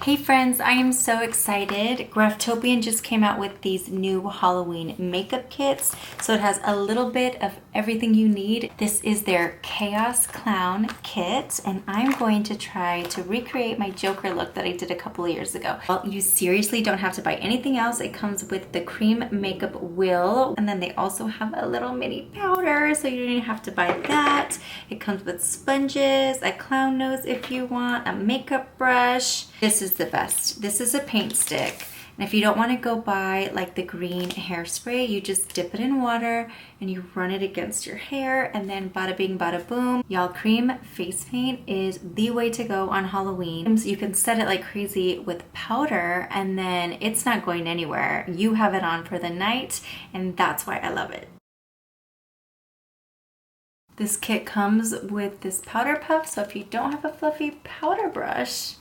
Hey friends, I am so excited. Graftobian just came out with these new Halloween makeup kits. So it has a little bit of everything you need. This is their Chaos Clown kit, and I'm going to try to recreate my Joker look that I did a couple of years ago. Well, you seriously don't have to buy anything else. It comes with the cream makeup wheel, and then they also have a little mini powder, so you don't even have to buy that. It comes with sponges, a clown nose if you want, a makeup brush. This is the best. This is a paint stick. And if you don't want to go buy like the green hairspray, you just dip it in water and you run it against your hair, and then bada bing bada boom. Y'all, cream face paint is the way to go on Halloween. So you can set it like crazy with powder and then it's not going anywhere. You have it on for the night, and that's why I love it. This kit comes with this powder puff, so if you don't have a fluffy powder brush,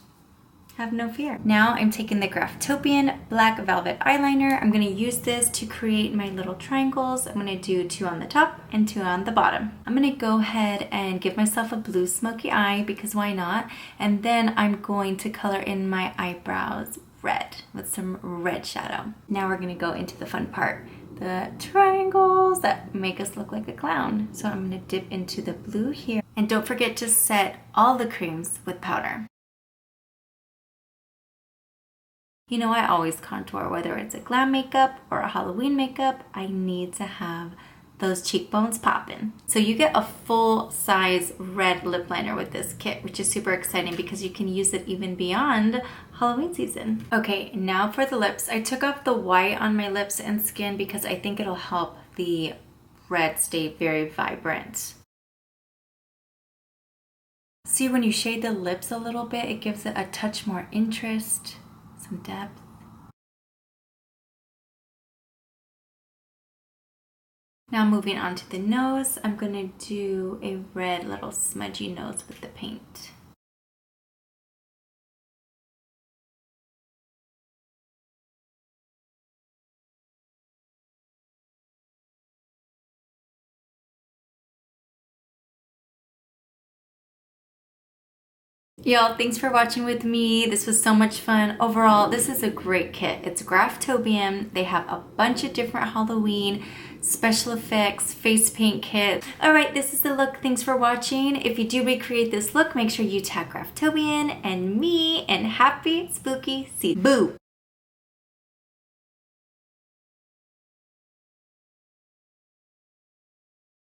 have no fear. Now I'm taking the Graftobian Black Velvet Eyeliner. I'm going to use this to create my little triangles. I'm going to do 2 on the top and 2 on the bottom. I'm going to go ahead and give myself a blue smoky eye, because why not? And then I'm going to color in my eyebrows red with some red shadow. Now we're going to go into the fun part. The triangles that make us look like a clown. So I'm going to dip into the blue here. And don't forget to set all the creams with powder. You know, I always contour, whether it's a glam makeup or a Halloween makeup. I need to have those cheekbones popping. So you get a full size red lip liner with this kit, which is super exciting because you can use it even beyond Halloween season. Okay, now for the lips. I took off the white on my lips and skin because I think it'll help the red stay very vibrant. See, when you shade the lips a little bit, it gives it a touch more interest, some depth. Now moving on to the nose, I'm going to do a red little smudgy nose with the paint. Y'all, thanks for watching with me. This was so much fun. Overall, this is a great kit. It's Graftobian. They have a bunch of different Halloween special effects, face paint kits. All right, this is the look. Thanks for watching. If you do recreate this look, make sure you tag Graftobian and me, and happy spooky season. Boo!